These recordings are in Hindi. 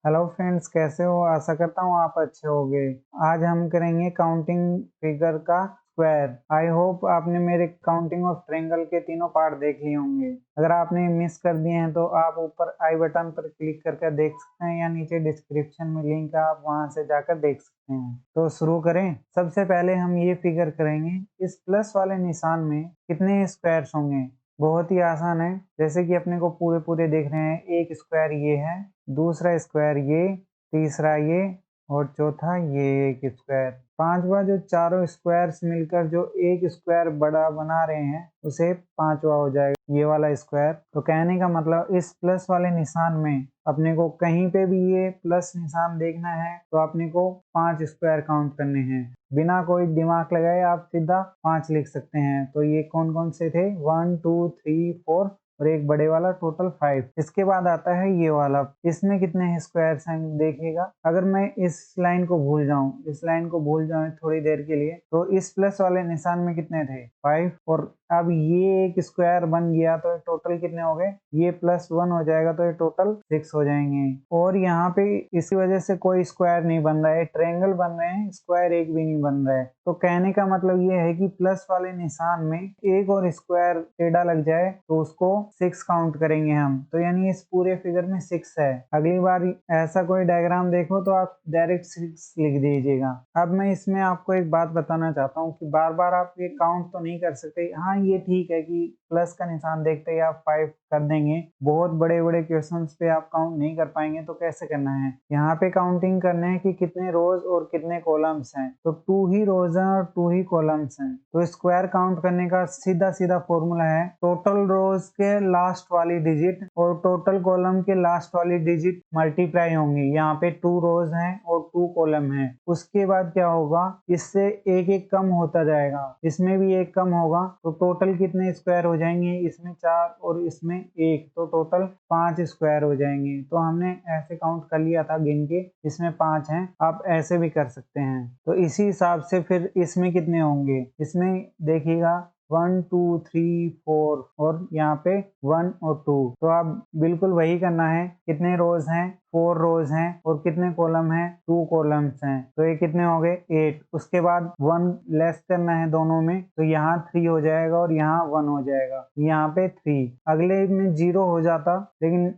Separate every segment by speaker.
Speaker 1: हेलो फ्रेंड्स, कैसे हो? आशा करता हूँ आप अच्छे होंगे। आज हम करेंगे काउंटिंग फिगर का स्क्वायर। आई होप आपने मेरे काउंटिंग ऑफ ट्रायंगल के तीनों पार्ट देख लिए होंगे। अगर आपने मिस कर दिए हैं तो आप ऊपर आई बटन पर क्लिक करके देख सकते हैं या नीचे डिस्क्रिप्शन में लिंक है, आप वहां से जाकर देख सकते हैं। तो शुरू करें। सबसे पहले हम ये फिगर करेंगे, इस प्लस वाले निशान में कितने स्क्वायर्स होंगे। बहुत ही आसान है, जैसे कि अपने को पूरे पूरे देख रहे हैं। एक स्क्वायर ये है, दूसरा स्क्वायर ये, तीसरा ये और चौथा ये एक स्क्वायर। पांचवा जो चारों स्क्वायर्स मिलकर जो एक स्क्वायर बड़ा बना रहे हैं उसे पांचवा हो जाएगा ये वाला स्क्वायर। तो कहने का मतलब इस प्लस वाले निशान में अपने को कहीं पे भी ये प्लस निशान देखना है तो अपने को 5 स्क्वायर काउंट करने हैं। बिना कोई दिमाग लगाए आप सीधा 5 लिख सकते हैं। तो ये कौन कौन से थे? 1 2 3 4 और एक बड़े वाला, टोटल 5। इसके बाद आता है ये वाला, इसमें कितने स्क्वायर्स हैं देखिएगा। अगर मैं इस लाइन को भूल जाऊं, इस लाइन को भूल जाऊं थोड़ी देर के लिए, तो इस प्लस वाले निशान में कितने थे? 5। और अब ये एक स्क्वायर बन गया तो टोटल कितने हो गए? ये +1 हो जाएगा तो ये टोटल 6 हो जाएंगे। और यहाँ पे इसी वजह से कोई स्क्वायर नहीं बन रहा है, ट्रायंगल बन रहे हैं, स्क्वायर एक भी नहीं बन रहा है। तो कहने का मतलब ये है कि प्लस वाले निशान में एक और स्क्वायर टेढ़ा लग जाए तो उसको 6 काउंट करेंगे हम। तो यानी इस पूरे फिगर में 6 है। अगली बार ऐसा कोई डायग्राम देखो तो आप डायरेक्ट 6 लिख दीजिएगा। अब मैं इसमें आपको एक बात बताना चाहता हूँ कि बार बार आप ये काउंट तो नहीं कर सकते। हाँ, ये ठीक है कि प्लस का निशान देखते ही आप 5 कर देंगे। बहुत बड़े बड़े क्वेश्चंस पे आप काउंट नहीं कर पाएंगे तो कैसे करना है? यहाँ पे काउंटिंग करना है कि कितने रोज और कितने कॉलम्स हैं। तो 2 ही रोज हैं और 2 ही कॉलम्स हैं। तो स्क्वायर काउंट करने का सीधा सीधा फॉर्मूला है, टोटल रोज के लास्ट वाली डिजिट और टोटल कॉलम के लास्ट वाली डिजिट मल्टीप्लाई होंगी। यहाँ पे 2 रोज हैं और 2 कॉलम हैं। उसके बाद क्या होगा, इससे एक एक कम होता जाएगा, इसमें भी एक कम होगा। तो टोटल कितने स्क्वायर हो जाएंगे? इसमें 4 और इसमें 1, तो टोटल 5 स्क्वायर हो जाएंगे। तो हमने ऐसे काउंट कर लिया था गिन के, इसमें 5 हैं। आप ऐसे भी कर सकते हैं। तो इसी हिसाब से फिर इसमें कितने होंगे? इसमें देखिएगा 1 2 3 4 और यहाँ पे 1 और 2। तो आप बिल्कुल वही करना है। कितने रोज हैं? 4 रोज हैं। और कितने कॉलम हैं? 2 कॉलम्स हैं। तो ये कितने हो गए? 8। उसके बाद 1 लेस करना है दोनों में, तो यहाँ 3 हो जाएगा और यहाँ 1 हो जाएगा, यहाँ पे 3। अगले में 0 हो जाता, लेकिन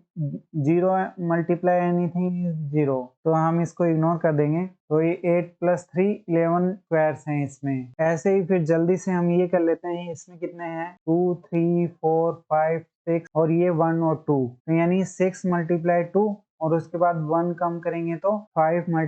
Speaker 1: 0 मल्टीप्लाई एनीथिंग 0, तो हम इसको इग्नोर कर देंगे। तो ये 8 + 3 11 स्क्वायर्स हैं इसमें। ऐसे ही फिर जल्दी से हम ये कर लेते हैं, इसमें कितने हैं? 2 3 4 5 6 और ये 1 और 2, तो यानी 6 × 2 और उसके बाद 1 कम करेंगे तो 5 ×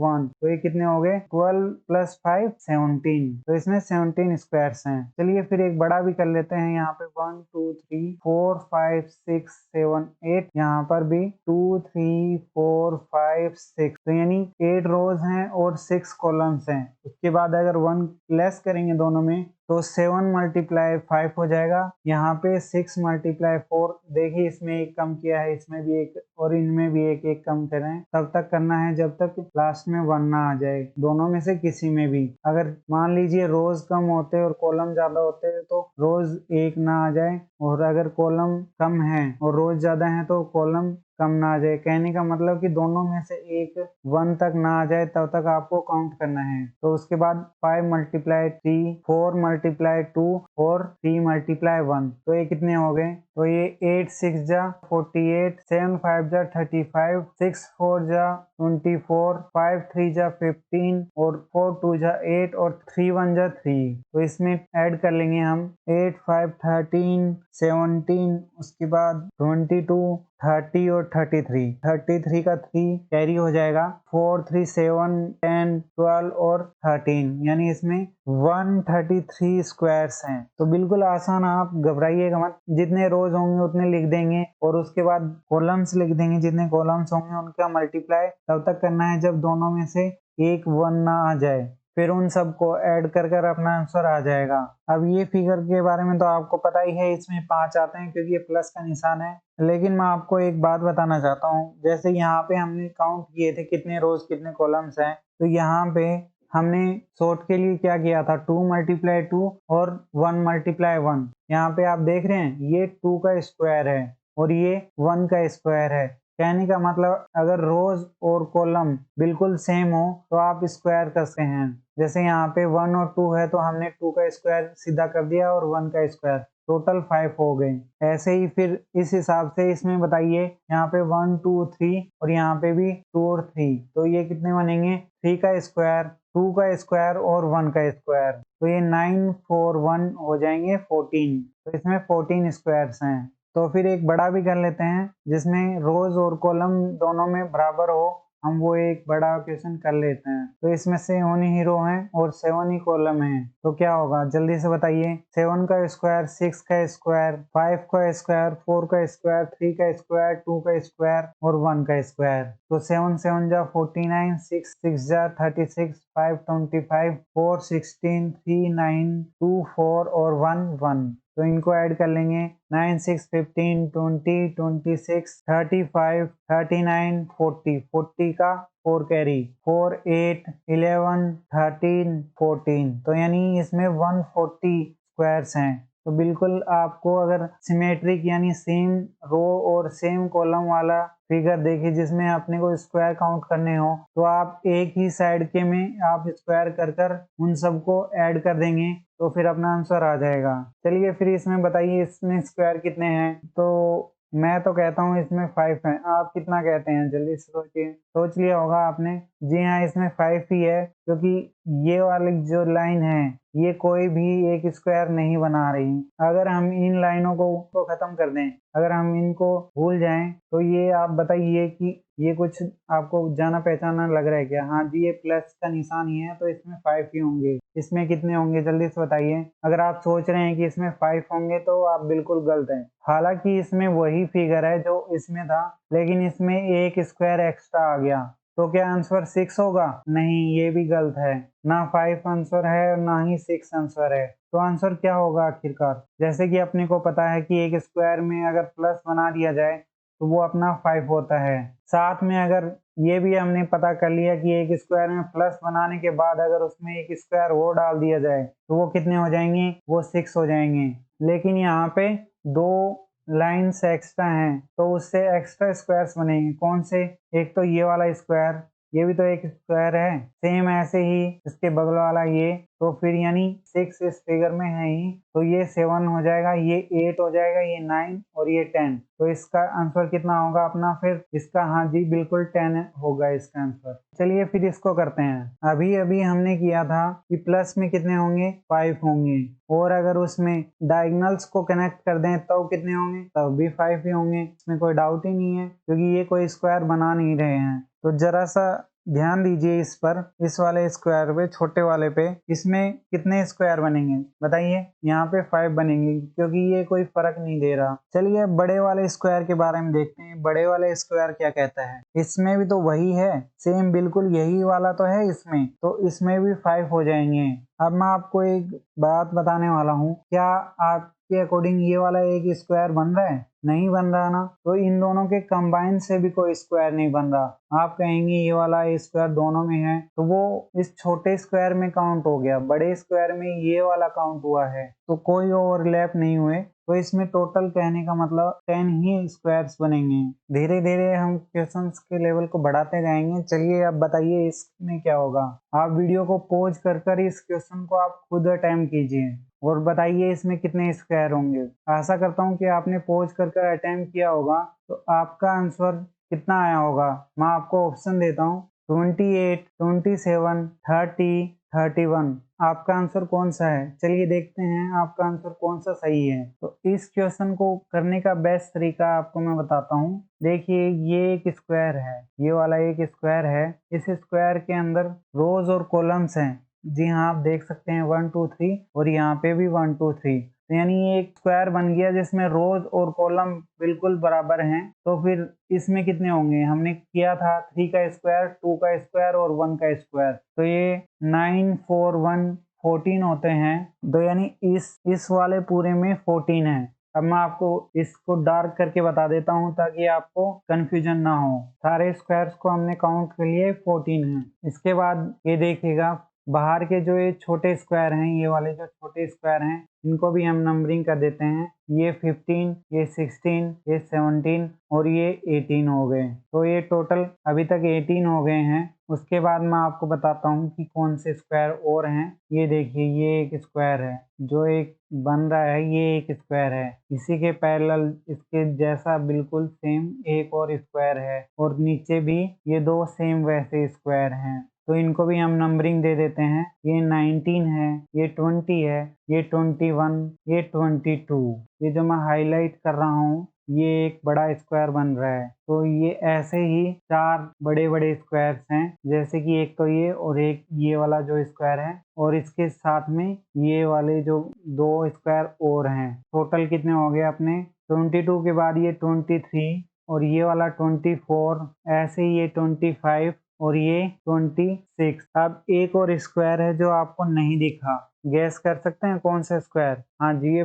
Speaker 1: 1, तो ये कितने हो गए? 12 + 5 17। तो इसमें 17 स्क्वायर्स हैं। चलिए फिर एक बड़ा भी कर लेते हैं। यहाँ पे 1 2 3 4 5 6 7 8, यहाँ पर भी 2 3 4 5 6, तो यानी 8 रोज हैं और 6 कॉलम्स हैं। उसके बाद अगर 1 लेस करेंगे दोनों में तो 7 × 5 हो जाएगा। यहाँ पे 6 × 4, देखिए इसमें एक कम किया है, इसमें भी एक और इनमें भी एक एक कम करें। तब तक करना है जब तक लास्ट में 1 ना आ जाए, दोनों में से किसी में भी। अगर मान लीजिए रोज कम होते और कॉलम ज्यादा होते तो रोज 1 ना आ जाए, और अगर कॉलम कम है और रोज ज्यादा है तो कॉलम कम ना आ जाए। कहने का मतलब कि दोनों में से एक 1 तक ना आ जाए तब तक आपको काउंट करना है। तो उसके बाद 5 × 3 4 × 2 और 3 × 1, तो ये कितने हो गए? तो ये 8 6 जा 48, 7 5 जा 35, 6 4 जा 24, 5 3 जा 15 और 4 2 जा 8 और 3 1 जा 3। तो इसमें ऐड कर लेंगे हम 8 5 13 17, उसके बाद 22 30 और 33 का 3 कैरी हो जाएगा। 4 3 7 10 12 और 13, यानी इसमें 133 स्क्वायर्स हैं। तो बिल्कुल आसान, आप घबराइएगा मत। जितने रोज होंगे उतने लिख देंगे और उसके बाद कॉलम्स लिख देंगे। जितने कॉलम्स होंगे उनका मल्टीप्लाई तब तक करना है जब दोनों में से एक 1 ना आ जाए, फिर उन सबको ऐड कर कर अपना आंसर आ जाएगा। अब ये फिगर के बारे में तो आपको पता ही है, इसमें 5 आते हैं क्योंकि ये प्लस का निशान है। लेकिन मैं आपको एक बात बताना चाहता हूँ, जैसे यहाँ पे हमने काउंट किए थे कितने रोज कितने कॉलम्स हैं, तो यहाँ पे हमने शॉर्ट के लिए क्या किया था? 2 × 2 और 1 × 1। यहाँ पे आप देख रहे हैं ये 2 का स्क्वायर है और ये 1 का स्क्वायर है। कहने का मतलब अगर रोज और कॉलम बिल्कुल सेम हो तो आप स्क्वायर करते हैं। जैसे यहाँ पे 1 और 2 है तो हमने 2 का स्क्वायर सीधा कर दिया और 1 का स्क्वायर, टोटल 5 हो गए। ऐसे ही फिर इस हिसाब से इसमें बताइए, यहाँ पे 1 2 3 और यहाँ पे भी 2 और 3, तो ये कितने बनेंगे? 3 का स्क्वायर, 2 का स्क्वायर और 1 का स्क्वायर, तो ये 9 4 1 हो जाएंगे 14। तो इसमें 14 स्क्वायर्स हैं। तो फिर एक बड़ा भी कर लेते हैं जिसमें रोज और कॉलम दोनों में बराबर हो, हम वो एक बड़ा क्वेश्चन कर लेते हैं। तो इसमें 7 ही रो हैं और 7 ही कॉलम हैं, तो क्या होगा जल्दी से बताइए। 7 का स्क्वायर, 6 का स्क्वायर, 5 का स्क्वायर, 4 का स्क्वायर, 3 का स्क्वायर, 2 का स्क्वायर और 1 का स्क्वायर। तो 7 7 जा 49, 6 6 जा 36, 5 25, 4 16, 3 9, 2 4 और 1 1। तो इनको ऐड कर लेंगे। 9 6 15 20 26 35 39 40, 40 का 4 कैरी, 4 8 11 13 14, तो यानी इसमें 140 स्क्वायर्स हैं। तो बिल्कुल आपको अगर सिमेट्रिक यानी सेम रो और सेम कॉलम वाला फिगर देखिए जिसमें अपने को स्क्वायर काउंट करने हो, तो आप एक ही साइड के में आप स्क्वायर कर कर उन सबको ऐड कर देंगे तो फिर अपना आंसर आ जाएगा। चलिए फिर इसमें बताइए इसमें स्क्वायर कितने हैं। तो मैं तो कहता हूँ इसमें 5 हैं, आप कितना कहते हैं? जल्दी से सोचिए, सोच लिया होगा आपने। जी हाँ, इसमें 5 ही है, क्योंकि ये वाली जो लाइन है ये कोई भी एक स्क्वायर नहीं बना रही। अगर हम इन लाइनों को खत्म कर दें, अगर हम इनको भूल जाएं, तो ये आप बताइए कि ये कुछ आपको जाना पहचाना लग रहा है क्या? हाँ जी, ये प्लस का निशान ही है, तो इसमें 5 ही होंगे। इसमें कितने होंगे जल्दी से बताइए। अगर आप सोच रहे हैं कि इसमें 5 होंगे तो आप बिल्कुल गलत हैं। हालांकि इसमें वही फिगर है जो इसमें था, लेकिन इसमें एक स्क्वायर एक्स्ट्रा आ गया। तो क्या आंसर 6 होगा? नहीं, ये भी गलत है। ना 5 आंसर है और ना ही 6 आंसर है। तो आंसर क्या होगा आखिरकार? जैसे कि अपने को पता है कि एक स्क्वायर में अगर प्लस बना दिया जाए तो वो अपना 5 होता है। साथ में अगर ये भी हमने पता कर लिया कि एक स्क्वायर में प्लस बनाने के बाद अगर उसमें एक स्क्वायर और डाल दिया जाए तो वो कितने हो जाएंगे? वो 6 हो जाएंगे। लेकिन यहाँ पे 2 लाइन्स एक्स्ट्रा हैं तो उससे एक्स्ट्रा स्क्वायर्स बनेंगे। कौन से? एक तो ये वाला स्क्वायर, ये भी तो एक स्क्वायर है, सेम ऐसे ही इसके बगल वाला ये, तो फिर यानी 6 इस फिगर में है ही, तो ये 7 हो जाएगा, ये 8 हो जाएगा, ये 9 और ये 10। तो इसका आंसर कितना होगा अपना फिर? इसका हाँ जी बिल्कुल 10 होगा इसका आंसर। चलिए फिर इसको करते हैं। अभी अभी हमने किया था कि प्लस में कितने होंगे? 5 होंगे, और अगर उसमें डायगोनल्स को कनेक्ट कर दें तब कितने होंगे? तब भी 5 ही होंगे। इसमें कोई डाउट ही नहीं है, क्योंकि ये कोई स्क्वायर बना नहीं रहे हैं। तो जरा सा ध्यान दीजिए इस पर, इस वाले स्क्वायर पे, छोटे वाले पे, इसमें कितने स्क्वायर बनेंगे बताइए? यहाँ पे 5 बनेंगे, क्योंकि ये कोई फर्क नहीं दे रहा। चलिए बड़े वाले स्क्वायर के बारे में देखते हैं। बड़े वाले स्क्वायर क्या कहता है? इसमें भी तो वही है, सेम बिल्कुल यही वाला तो है इसमें, तो इसमें भी 5 हो जाएंगे। अब मैं आपको एक बात बताने वाला हूँ, क्या आपके अकॉर्डिंग ये वाला एक स्क्वायर बन रहा है? नहीं बन रहा ना। तो इन दोनों के कंबाइन से भी कोई स्क्वायर नहीं बन रहा। आप कहेंगे ये वाला स्क्वायर दोनों में है, तो वो इस छोटे स्क्वायर में काउंट हो गया, बड़े स्क्वायर में ये वाला काउंट हुआ है, तो कोई ओवरलैप नहीं हुए। तो इसमें टोटल कहने का मतलब 10 ही स्क्वायर्स बनेंगे। धीरे धीरे हम क्वेश्चंस के लेवल को बढ़ाते जाएंगे। चलिए अब बताइए इसमें क्या होगा। आप वीडियो को पॉज कर इस क्वेश्चन को आप खुद अटेम्प्ट कीजिए और बताइए इसमें कितने स्क्वायर होंगे। आशा करता हूँ कि आपने पॉज कर अटेम्प्ट किया होगा, तो आपका आंसर कितना आया होगा। मैं आपको ऑप्शन देता हूँ, 28 27 30 31। आपका आंसर कौन सा है? चलिए देखते हैं आपका आंसर कौन सा सही है। तो इस क्वेश्चन को करने का बेस्ट तरीका आपको मैं बताता हूँ। देखिए ये एक स्क्वायर है, ये वाला एक स्क्वायर है। इस स्क्वायर के अंदर रोज और कॉलम्स हैं। जी हाँ, आप देख सकते हैं 1 2 3 और यहाँ पे भी 1 2 3। तो यानी ये एक स्क्वायर बन गया जिसमें रोज और कॉलम बिल्कुल बराबर हैं। तो फिर इसमें कितने होंगे? हमने किया था 3 का स्क्वायर, 2 का स्क्वायर और 1 का स्क्वायर, तो ये 9 4 1 14 होते हैं। तो यानी इस वाले पूरे में 14 है। अब मैं आपको इसको डार्क करके बता देता हूँ ताकि आपको कंफ्यूजन ना हो। सारे स्क्वायर्स को हमने काउंट कर लिए, 14 है। इसके बाद ये देखिएगा बाहर के जो ये छोटे स्क्वायर हैं, ये वाले जो छोटे स्क्वायर हैं, इनको भी हम नंबरिंग कर देते हैं। ये 15, ये 16, ये 17 और ये 18 हो गए। तो ये टोटल अभी तक 18 हो गए हैं। उसके बाद मैं आपको बताता हूँ कि कौन से स्क्वायर और हैं। ये देखिए, ये एक स्क्वायर है जो एक बन रहा है, ये एक स्क्वायर है। इसी के पैरेलल इसके जैसा बिल्कुल सेम एक और स्क्वायर है, और नीचे भी ये दो सेम वैसे स्क्वायर हैं। तो इनको भी हम नंबरिंग दे देते हैं। ये 19 है, ये 20 है, ये 21, ये 22। ये जो मैं हाईलाइट कर रहा हूँ, ये एक बड़ा स्क्वायर बन रहा है। तो ये ऐसे ही 4 बड़े बड़े स्क्वायर्स हैं, जैसे कि एक तो ये और एक ये वाला जो स्क्वायर है, और इसके साथ में ये वाले जो 2 स्क्वायर और हैं। टोटल कितने हो गए अपने? 22 के बाद ये 23 और ये वाला 24, ऐसे ही ये 25 और ये 26। अब एक और स्क्वायर है जो आपको नहीं दिखा, गैस कर सकते हैं कौन सा स्क्वायर? हाँ जी,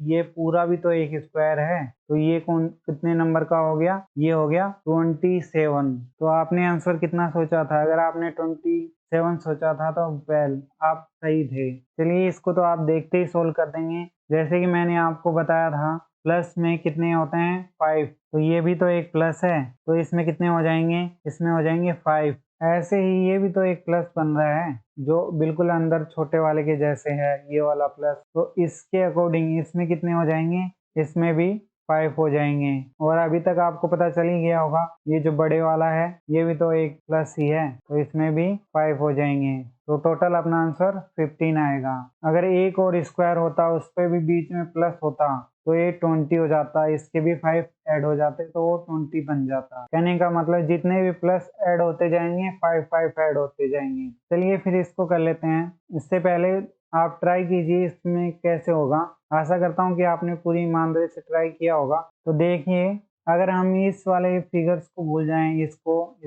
Speaker 1: ये पूरा भी तो एक स्क्वायर है। तो ये कौन कितने नंबर का हो गया? ये हो गया 27। तो आपने आंसर कितना सोचा था? अगर आपने 27 सोचा था तो वेल, आप सही थे। चलिए, इसको तो आप देखते ही सोल्व कर देंगे। जैसे कि मैंने आपको बताया था, प्लस में कितने होते हैं? 5। तो ये भी तो एक प्लस है, तो इसमें कितने हो जाएंगे? इसमें हो जाएंगे 5। ऐसे ही ये भी तो एक प्लस बन रहा है, जो बिल्कुल अंदर छोटे वाले के जैसे है, ये वाला प्लस। तो इसके अकॉर्डिंग इसमें कितने हो जाएंगे? इसमें भी 5 हो जाएंगे। और अभी तक आपको पता चल ही गया होगा, ये जो बड़े वाला है ये भी तो एक प्लस ही है, तो इसमें भी 5 हो जाएंगे। तो टोटल अपना आंसर 15 आएगा। अगर एक और स्क्वायर होता, उस पर भी बीच में प्लस होता, तो ये 20 हो जाता। इसके भी 5 ऐड हो जाते तो वो 20 बन जाता। कहने का मतलब जितने भी प्लस ऐड होते जाएंगे, 5 ऐड होते जाएंगे। चलिए फिर इसको कर लेते हैं। इससे पहले आप ट्राई कीजिए इसमें कैसे होगा। आशा करता हूँ कि आपने पूरी ईमानदारी से ट्राई किया होगा। तो देखिए, अगर हम इस वाले फिगर्स को भूल जाएं, इसको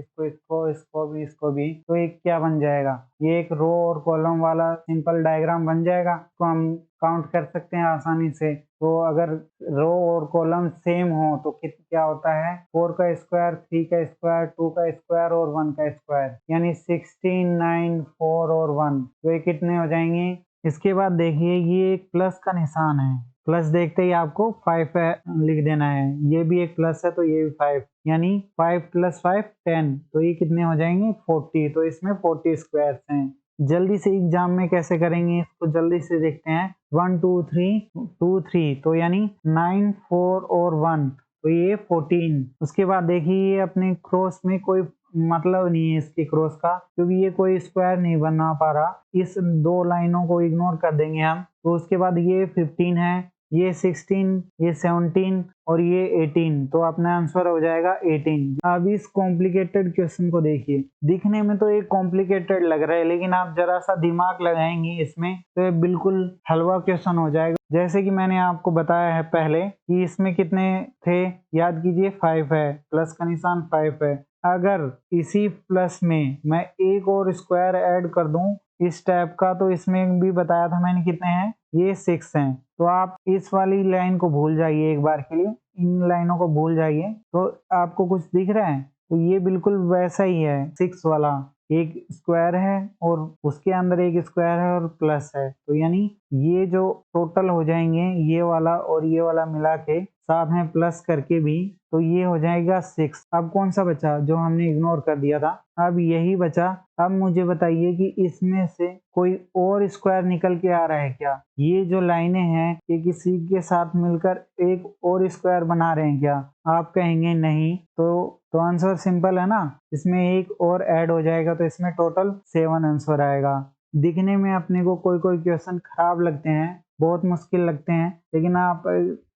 Speaker 1: भी, तो ये क्या बन जाएगा? ये एक रो और कॉलम वाला सिंपल डायग्राम बन जाएगा। तो हम काउंट कर सकते हैं आसानी से। तो अगर रो और कॉलम सेम हो तो क्या होता है? 4 का स्क्वायर, 3 का स्क्वायर, 2 का स्क्वायर और 1 का स्क्वायर, यानी 16, 9, 4 और 1। तो ये कितने हो जाएंगे? इसके बाद देखिए, ये एक प्लस का निशान है। प्लस देखते ही आपको 5 लिख देना है। ये भी एक प्लस है तो ये भी 5, यानी 5 + 5 10। तो ये कितने हो जाएंगे? 40। तो इसमें 40 स्क्वायर्स हैं। जल्दी से एग्जाम में कैसे करेंगे इसको, जल्दी से देखते हैं। 1 2 3 2 3, तो यानी 9 4 और 1, तो ये 14। उसके बाद देखिए, ये अपने क्रॉस में कोई मतलब नहीं है इसके क्रॉस का, क्योंकि ये कोई स्क्वायर नहीं बना पा रहा। इस 2 लाइनों को इग्नोर कर देंगे हम। तो उसके बाद ये 15 है, ये 16, ये 17 और ये 18। तो अपना आंसर हो जाएगा 18। अब इस कॉम्प्लिकेटेड क्वेश्चन को देखिए। दिखने में तो ये कॉम्प्लिकेटेड लग रहा है, लेकिन आप जरा सा दिमाग लगाएंगे इसमें तो ये बिल्कुल हलवा क्वेश्चन हो जाएगा। जैसे कि मैंने आपको बताया है पहले कि इसमें कितने थे, याद कीजिए 5 है, प्लस का निशान 5 है। अगर इसी प्लस में मैं एक और स्क्वायर ऐड कर दूं इस टाइप का, तो इसमें भी बताया था मैंने कितने हैं, ये 6 हैं। तो आप इस वाली लाइन को भूल जाइए एक बार के लिए, इन लाइनों को भूल जाइए। तो आपको कुछ दिख रहा है? तो ये बिल्कुल वैसा ही है, 6 वाला। एक स्क्वायर है और उसके अंदर एक स्क्वायर है और प्लस है, तो यानी ये जो टोटल हो जाएंगे, ये वाला और ये वाला मिला के साथ में प्लस करके भी, तो ये हो जाएगा 6। अब कौन सा बचा जो हमने इग्नोर कर दिया था? अब यही बचा। अब मुझे बताइए कि इसमें से कोई और स्क्वायर निकल के आ रहा है क्या? ये जो लाइनें हैं ये किसी के साथ मिलकर एक और स्क्वायर बना रहे हैं क्या? आप कहेंगे नहीं। तो आंसर सिंपल है ना, इसमें एक और ऐड हो जाएगा, तो इसमें टोटल 7 आंसर आएगा। दिखने में अपने को कोई कोई क्वेश्चन खराब लगते हैं, बहुत मुश्किल लगते हैं, लेकिन आप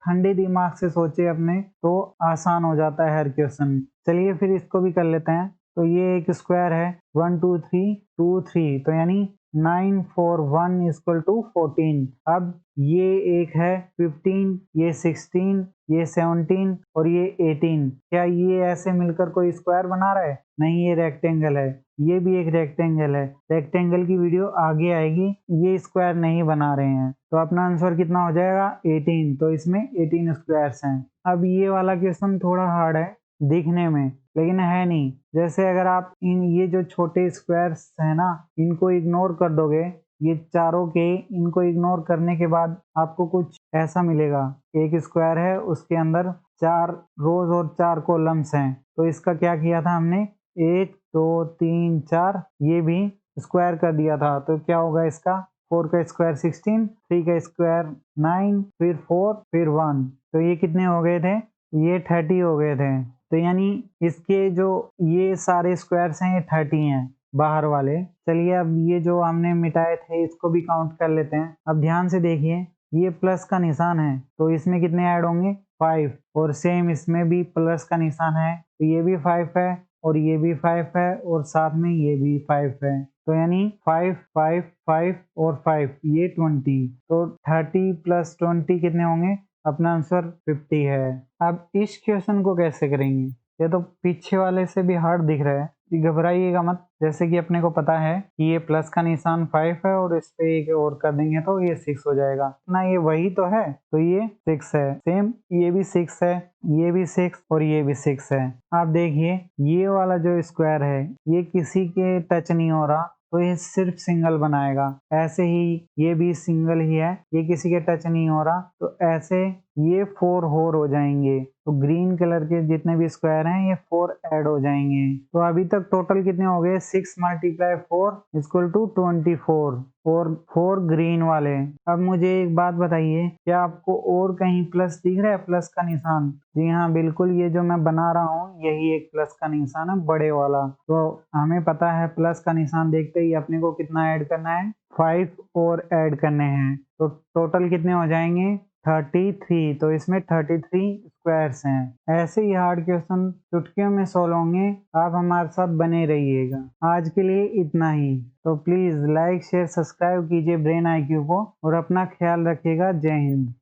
Speaker 1: ठंडे दिमाग से सोचे अपने, तो आसान हो जाता है हर क्वेश्चन। चलिए फिर इसको भी कर लेते हैं। तो ये एक स्क्वायर है, 1 2 3 2 3, तो यानी 9 4 1 = 14। अब ये एक है 15, ये 16, ये 17 और ये 18। क्या ये ऐसे मिलकर कोई स्क्वायर बना रहा है? नहीं, ये रेक्टेंगल है। ये भी एक रेक्टेंगल है। रेक्टेंगल की वीडियो आगे आएगी। ये स्क्वायर नहीं बना रहे हैं, तो अपना आंसर कितना हो जाएगा? 18। तो इसमें 18 स्क्वायर्स हैं। अब ये वाला क्वेश्चन थोड़ा हार्ड है दिखने में, लेकिन है नहीं। जैसे अगर आप ये जो छोटे स्क्वायर्स है ना, इनको इग्नोर कर दोगे, ये चारों के, इनको इग्नोर करने के बाद आपको कुछ ऐसा मिलेगा। एक स्क्वायर है, उसके अंदर 4 रोज और 4 कॉलम्स हैं। तो इसका क्या किया था हमने, 1 2 3 4 ये भी स्क्वायर कर दिया था। तो क्या होगा इसका, 4 का स्क्वायर 16, 3 का स्क्वायर 9, फिर 4, फिर 1। तो ये कितने हो गए थे, ये 30 हो गए थे। तो यानी इसके जो ये सारे स्क्वायर्स हैं ये 30 हैं बाहर वाले। चलिए अब ये जो हमने मिटाए थे इसको भी काउंट कर लेते हैं। अब ध्यान से देखिए, ये प्लस का निशान है तो इसमें कितने ऐड होंगे, 5। और सेम इसमें भी प्लस का निशान है तो ये भी 5 है और ये भी 5 है और साथ में ये भी 5 है। तो यानी 5 5 5 और 5 ये 20। तो 30 प्लस 20 कितने होंगे, अपना आंसर 50 है। अब इस क्वेश्चन को कैसे करेंगे, ये तो पीछे वाले से भी हार्ड दिख रहा है, घबराइएगा मत। जैसे कि अपने को पता है कि ये प्लस का निशान 5 है और इस पे एक और कर देंगे तो ये 6 हो जाएगा ना, ये वही तो है। तो ये 6 है, सेम ये भी 6 है, ये भी 6 और ये भी 6 है। आप देखिए ये वाला जो स्क्वायर है ये किसी के टच नहीं हो रहा तो ये सिर्फ सिंगल बनाएगा। ऐसे ही ये भी सिंगल ही है, ये किसी के टच नहीं हो रहा तो ऐसे ये 4 और हो जाएंगे। तो ग्रीन कलर के जितने भी स्क्वायर हैं ये 4 ऐड हो जाएंगे। तो अभी तक टोटल कितने हो गए, 6 × 4 इक्वल टू 24 और 4 ग्रीन वाले। अब मुझे एक बात बताइए, क्या आपको और कहीं प्लस दिख रहा है, प्लस का निशान? जी हाँ बिल्कुल, ये जो मैं बना रहा हूँ यही एक प्लस का निशान है, बड़े वाला। तो हमें पता है प्लस का निशान देखते ही अपने को कितना ऐड करना है, 5 और ऐड करने हैं। तो टोटल कितने हो जाएंगे, 33। तो इसमें 33 स्क्वायर्स हैं। ऐसे ही हार्ड क्वेश्चन चुटकियों में सॉल्व होंगे, आप हमारे साथ बने रहिएगा। आज के लिए इतना ही। तो प्लीज लाइक शेयर सब्सक्राइब कीजिए ब्रेन IQ को और अपना ख्याल रखिएगा। जय हिंद।